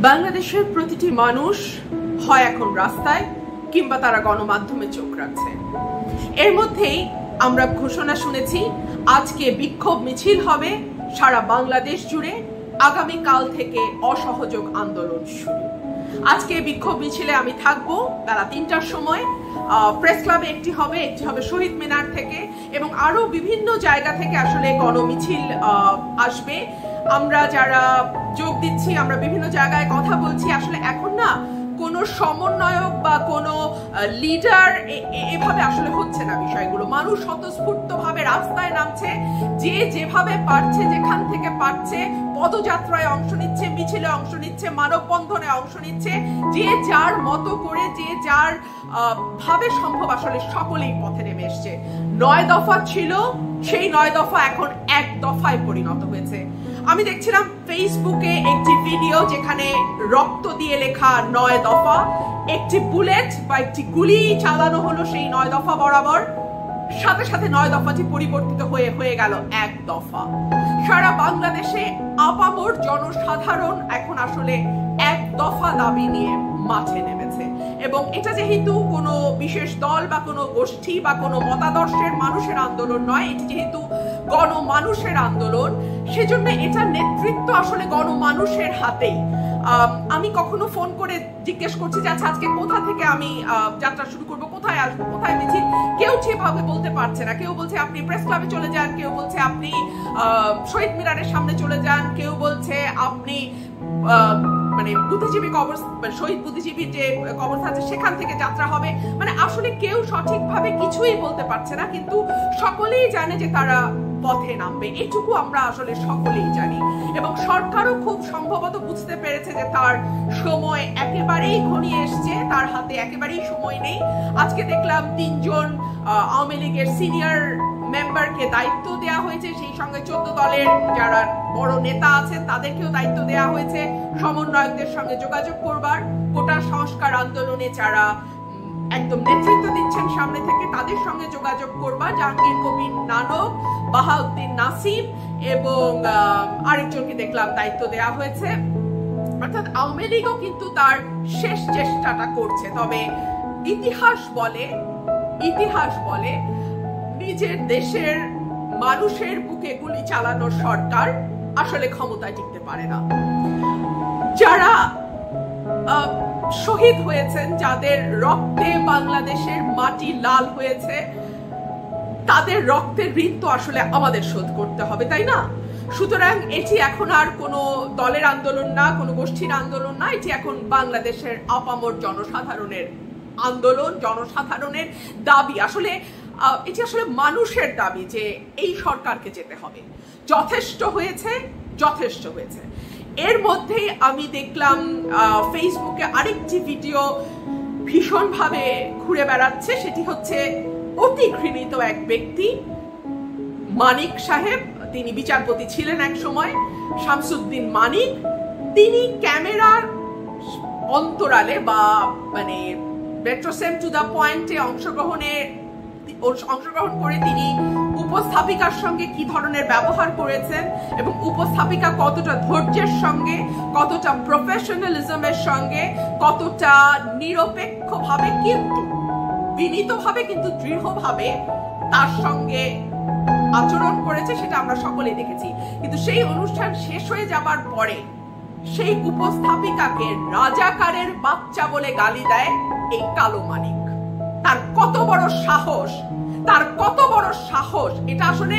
বাংলাদেশের প্রতিটি মানুষ হয় এখন রাস্তায় কিংবা তারা গণমাধ্যমে চোখ রাখছে। এর মধ্যেই আমরা ঘোষণা শুনেছি আজকে বিক্ষোভ মিছিল হবে সারা বাংলাদেশ জুড়ে, আগামী কাল থেকে অসহযোগ আন্দোলন শুরু। আজকে বিক্ষোভ মিছিলে আমি থাকবো বেলা ৩টার সময়। প্রেস ক্লাবে একটি হবে শহীদ মিনার থেকে, এবং আরো বিভিন্ন জায়গা থেকে আসলে গণমিছিল আসবে। আমরা যারা যোগ দিচ্ছি, আমরা বিভিন্ন জায়গায় কথা বলছি। আসলে এখন না কোনো সমন্বয়ক বা কোনো লিডার এভাবে আসলে হচ্ছে না বিষয়গুলো। মানুষ স্বতঃস্ফূর্তভাবে রাস্তায় নামছে, যে যেভাবে পারছে, যেখান থেকে পারছে, পদযাত্রায় অংশ নিচ্ছে, মিছিলে অংশ নিচ্ছে, মানববন্ধনে অংশ নিচ্ছে, যে যার মতো করে, যে যার ভাবে সম্ভব আসলে সকলেই পথে নেমে এসছে। ৯ দফা ছিল, সেই ৯ দফা এখন ১ দফায় পরিণত হয়েছে। আমি দেখছিলাম ফেসবুকে একটি ভিডিও যেখানে রক্ত দিয়ে লেখা ৯ দফা, একটি বুলেট বা একটি গুলি চালানো হলো সেই ৯ দফা বরাবর, সাথে সাথে ৯ দফাটি পরিবর্তিত হয়ে গেল ১ দফা। সারা বাংলাদেশে আপামর জনসাধারণ এখন আসলে ১ দফা দাবি নিয়ে মাঠে নেমেছে, এবং এটা যেহেতু কোনো বিশেষ দল বা কোনো গোষ্ঠী বা কোনো মতাদর্শের মানুষের আন্দোলন নয়, এটি যেহেতু গণমানুষের আন্দোলন, সেজন্য এটা নেতৃত্ব আসলে গণমানুষের হাতেই। আমি কখনো ফোন করে জিজ্ঞেস করছি যে আচ্ছা আজকে কোথা থেকে আমি যাত্রা শুরু করব, কোথায় আসবো, কোথায় মিছিল, কেউ সেভাবে বলতে পারছে না। কেউ বলছে আপনি প্রেস ক্লাবে চলে যান, কেউ বলছে আপনি শহীদ মিনারের সামনে চলে যান, কেউ বলছে আপনি মানে বুদ্ধিজীবী কবর, শহীদ বুদ্ধিজীবীর যে কবরস্থান আছে সেখান থেকে যাত্রা হবে। মানে আসলে কেউ সঠিকভাবে কিছুই বলতে পারছে না, কিন্তু সকলেই জানে যে তারা পথে নামবে, এটুকু আমরা আসলে সকলেই জানি। এবং সরকারও খুব সম্ভবত বুঝতে পেরেছে যে তার সময় একেবারেই ঘনিয়ে এসছে, তার হাতে একেবারেই সময় নেই। আজকে দেখলাম ৩ জন আওয়ামী লীগের সিনিয়র মেম্বারকে দায়িত্ব দেওয়া হয়েছে, সেই সঙ্গে 14 দলের যারা বড় নেতা আছেন তাদেরকেও দায়িত্ব দেওয়া হয়েছে সমন্বয়কদের সঙ্গে যোগাযোগ করবার, কোটা সংস্কার আন্দোলনে যারা একদম নেতৃত্ব দিচ্ছেন সামনে থেকে তাদের সঙ্গে যোগাযোগ করবার। জাহাঙ্গীর কবির নানক, বাহাউদ্দিন নাসিম এবং আরেকজনকে দেখলাম দায়িত্ব দেওয়া হয়েছে। অর্থাৎ আওয়ামী লীগও কিন্তু তার শেষ চেষ্টাটা করছে। তবে ইতিহাস বলে নিজের দেশের মানুষের বুকে গুলি চালানোর সরকার আসলে ক্ষমতায় টিকতে পারে না। যারা শহীদ হয়েছেন, যাদের রক্তে বাংলাদেশের মাটি লাল হয়েছে, তাদের রক্তের ঋণ তো আসলে আমাদের শোধ করতে হবে, তাই না? সুতরাং এটি এখন আর কোনো দলের আন্দোলন না, কোনো গোষ্ঠীর আন্দোলন না, এটি এখন বাংলাদেশের আপামর জনসাধারণের আন্দোলন, জনসাধারণের দাবি। আসলে এটি আসলে মানুষের দাবি যে এই সরকারকে যেতে হবে। যথেষ্ট হয়েছে। এর মধ্যেই আমি দেখলাম ফেসবুকে আরেকটি ভিডিও ভীষণভাবে ঘুরে বেড়াচ্ছে, সেটি হচ্ছে অতি ঘৃণিত এক ব্যক্তি মানিক সাহেব। তিনি বিচারপতি ছিলেন এক সময়, শামসুদ্দিন মানিক। তিনি ক্যামেরার অন্তরালে বা মানে রেট্রোসেম টু দা পয়েন্টে অংশগ্রহণ করে তিনি উপস্থাপিকার সঙ্গে কি ধরনের ব্যবহার করেছেন, এবং উপস্থাপিকা কতটা ধৈর্যের সঙ্গে, কতটা প্রফেশনালিজমের সঙ্গে, কতটা নিরপেক্ষভাবে কিন্তু বিনীতভাবে কিন্তু দৃঢ়ভাবে তার সঙ্গে আচরণ করেছে, সেটা আমরা সকলেই দেখেছি। কিন্তু সেই অনুষ্ঠান শেষ হয়ে যাবার পরে সেই উপস্থাপিকাকে রাজাকারের বাচ্চা বলে গালি দেয় এই কালো মানিক। তার কত বড় সাহস! এটা আসলে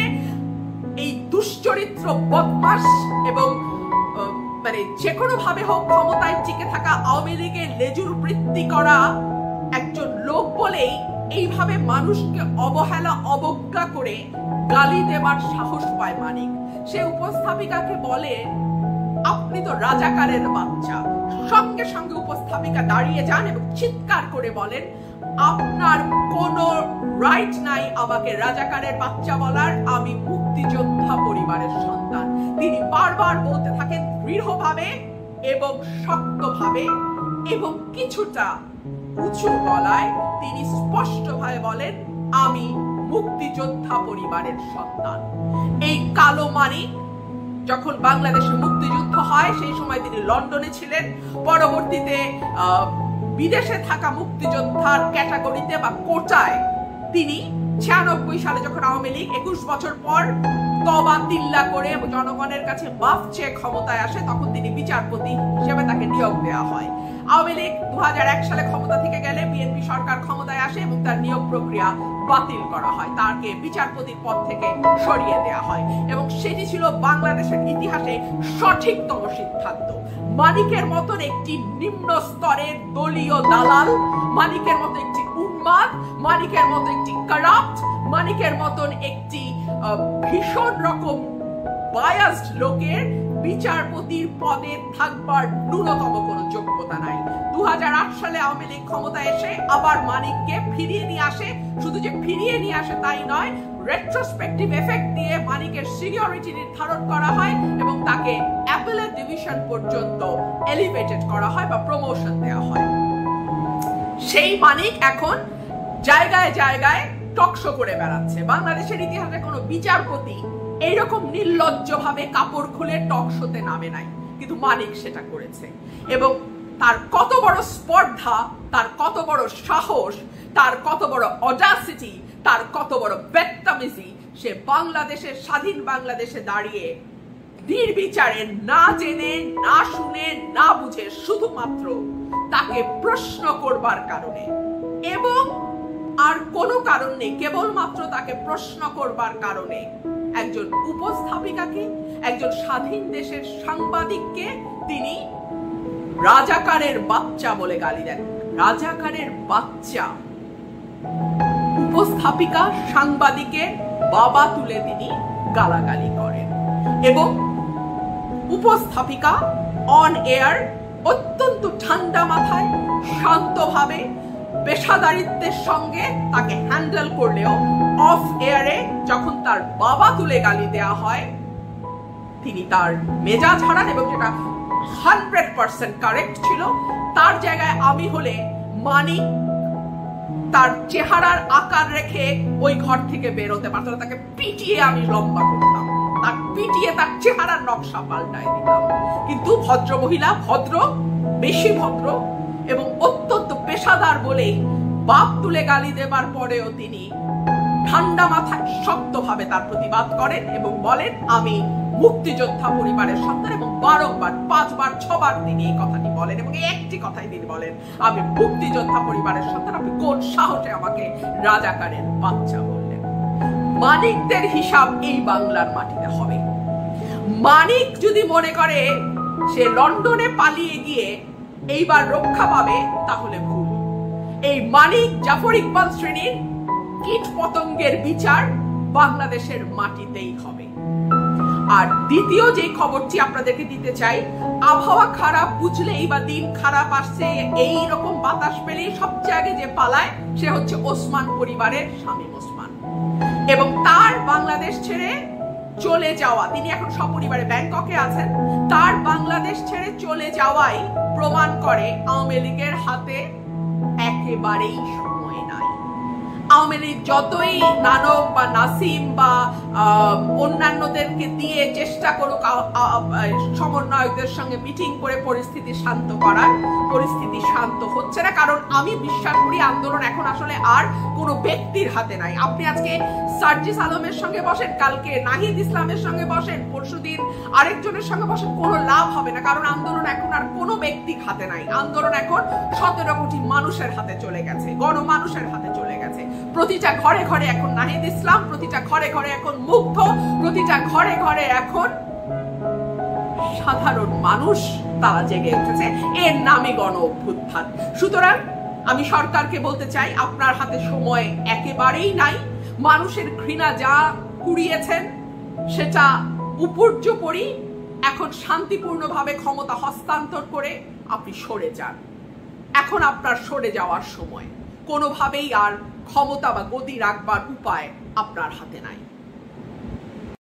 এই দুশ্চরিত্র বদমাশ এবং মানে যে কোনো ভাবে হোক ক্ষমতায় টিকে থাকা আওয়ামী লীগের লেজুর বৃত্তি করা একজন লোক বলেই এইভাবে মানুষকে অবজ্ঞা করে গালি দেবার সাহস পায় মানিক। সে উপস্থাপিকাকে বলে আপনি তো রাজাকারের বাচ্চা। সঙ্গে সঙ্গে উপস্থাপিকা দাঁড়িয়ে যান এবং চিৎকার করে বলেন আপনার কোনো রাইট নাই আমাকে রাজাকারের বাচ্চা বলার, আমি মুক্তিযোদ্ধা পরিবারের সন্তান। তিনি বারবার বলতে থাকেন দৃঢ়ভাবে এবং শক্তভাবে এবং কিছুটা উঁচু গলায় তিনি স্পষ্টভাবে বলেন আমি মুক্তিযোদ্ধা পরিবারের সন্তান। এই কালো মানিক যখন বাংলাদেশে মুক্তিযুদ্ধ হয় সেই সময় তিনি লন্ডনে ছিলেন। পরবর্তীতে বিদেশে থাকা মুক্তিযোদ্ধার ক্যাটাগরিতে বা কোটায় তিনি 96 সালে যখন আওয়ামী লীগ 21 বছর পর তবা তিল্লা করে জনগণের কাছে মাফ চেয়ে ক্ষমতায় আসে, তখন তিনি বিচারপতি হিসেবে তাকে নিয়োগ দেওয়া হয়। আওয়ামী লীগ 2001 সালে ক্ষমতা থেকে গেলে বিএনপি সরকার ক্ষমতায় আসে এবং তার নিয়োগ প্রক্রিয়া বাতিল করা হয়, তাকে বিচারপতির পদ থেকে সরিয়ে দেওয়া হয় এবং সেটি ছিল বাংলাদেশের ইতিহাসে সঠিকতম সিদ্ধান্ত। মানিকের মতন একটি নিম্ন স্তরের দলীয় দালাল, মানিকের মতো একটি উন্মাদ, মানিকের মতো একটি কারাপ্ট, মানিকের মতন একটি ভীষণ রকম বায়াসড লোকের বিচারপতির পদে থাকবার ন্যূনতম কোনো যোগ্যতা নাই। 2008 সালে আওয়ামী লীগ ক্ষমতায় এসে আবার মানিককে ফিরিয়ে নিয়ে আসে। শুধু যে ফিরিয়ে নিয়ে আসে তাই নয়, রেট্রোস্পেক্টিভ এফেক্ট দিয়ে মানিকের সিনিয়রিটি নির্ধারণ করা হয় এবং তাকে অ্যাপেলেট ডিভিশন পর্যন্ত এলিভেটেড করা হয় বা প্রমোশন দেওয়া হয়। সেই মানিক এখন জায়গায় জায়গায় টকশো করে বেড়াচ্ছে। বাংলাদেশের ইতিহাসে কোনো বিচারপতি এইরকম নির্লজ্জভাবে কাপড় খুলে টকশোতে নামে নাই, কিন্তু মানিক সেটা করেছে এবং তার কত বড় স্পর্ধা, তার কত বড় সাহস, তার কত বড় অডাসিটি, তার কত বড় বেত্তামিজি, সে বাংলাদেশের স্বাধীন বাংলাদেশে দাঁড়িয়ে নির্বিচারে, না জেনে, না শুনে, না বুঝে, শুধুমাত্র তাকে প্রশ্ন করবার কারণে এবং আর কোনো কারণ নেই, কেবলমাত্র তাকে প্রশ্ন করবার কারণে একজন উপস্থাপিকাকে, একজন স্বাধীন দেশের সাংবাদিককে তিনি রাজাকারের বাচ্চা বলে গালি দেন। রাজাকারের বাচ্চা। উপস্থাপিকা সাংবাদিকের বাবা তুলে তিনি গালাগালি করেন এবং উপস্থাপিকা অন এয়ার অত্যন্ত ঠান্ডা মাথায়, শান্তভাবে, পেশাদারিত্বের সঙ্গে তাকে হ্যান্ডেল করলেও অফ এয়ারে যখন তার বাবা তুলে গালি দেওয়া হয় তিনি তার মেজাজ হারান এবং যেটা 100% কারেক্ট ছিল। তার জায়গায় আমি হলে মানিক তার চেহারার আকার রেখে ওই ঘর থেকে বেরোতে পারত না, তাকে পিটিয়ে আমি লম্বা করতাম, তার পিটিয়ে তার চেহারার নকশা পাল্টায় দিতাম। কিন্তু ভদ্র মহিলা, ভদ্র, বেশি ভদ্র এবং অত্যন্ত পেশাদার বলেই বাপ তুলে গালি দেবার পরেও তিনি ঠান্ডা মাথায় শক্তভাবে তার প্রতিবাদ করেন এবং বলেন আমি মুক্তিযোদ্ধা পরিবারের সন্তান এবং বারংবার 5 বার 6 বার তিনি এই কথাটি বলেন এবং একটি কথাই তিনি বলেন আমি মুক্তিযোদ্ধা পরিবারের সন্তান, আপনি কোন সাহসে আমাকে রাজাকারের বাচ্চা বললেন। মানিকদের হিসাব এই বাংলার মাটিতে হবে। মানিক যদি মনে করে সে লন্ডনে পালিয়ে গিয়ে এইবার রক্ষা পাবে তাহলে ভুল। এই মানিক জাফর ইকবাল শ্রেণীর কীট পতঙ্গের বিচার বাংলাদেশের মাটিতেই হবে। আর দ্বিতীয় যে খবরটি আপনাদেরকে দিতে চাই, আবহাওয়া খারাপ বুঝলেই বা দিন খারাপ আসছে এই রকম বাতাস পেলেই সবচেয়ে আগে যে পালায় সে হচ্ছে ওসমান পরিবারের শামীম ওসমান এবং তার বাংলাদেশ ছেড়ে চলে যাওয়া, তিনি এখন সপরিবারে ব্যাংককে আছেন, তার বাংলাদেশ ছেড়ে চলে যাওয়াই প্রমাণ করে আওয়ামী লীগের হাতে একেবারেই সময় নাই। আওয়ামী লীগ যতই নানক বা নাসিম বা অন্যান্যদেরকে দিয়ে চেষ্টা করুক সমন্বয়কদের সঙ্গে মিটিং করে পরিস্থিতি শান্ত করার, পরিস্থিতি শান্ত হচ্ছে না। কারণ আমি বিশ্বাস করি আন্দোলন এখন আসলে আর কোনো ব্যক্তির হাতে নাই। আপনি আজকে সার্জিস আলমের সঙ্গে বসেন, কালকে নাহিদ ইসলামের সঙ্গে বসেন, পরশুদিন আরেকজনের সঙ্গে বসেন, কোনো লাভ হবে না। কারণ আন্দোলন এখন আর কোনো ব্যক্তির হাতে নাই। আন্দোলন এখন 17 কোটি মানুষের হাতে চলে গেছে, গণমানুষের হাতে চলে গেছে। প্রতিটা ঘরে ঘরে এখন নাহিদ ইসলাম, প্রতিটা ঘরে ঘরে এখন মুগ্ধ, প্রতিটা ঘরে ঘরে এখন সাধারণ মানুষ তারা জেগে উঠেছে। এর নামে গণ অভ্যুত্থান। সুতরাং আমি সরকারকে বলতে চাই আপনার হাতে সময় একেবারেই নাই। মানুষের ঘৃণা যা কুড়িয়েছেন সেটা উপর্যুপরি এখন শান্তিপূর্ণভাবে ক্ষমতা হস্তান্তর করে আপনি সরে যান। এখন আপনার সরে যাওয়ার সময়। কোনোভাবেই আর ক্ষমতা বা গদি রাখবার উপায় আপনার হাতে নাই।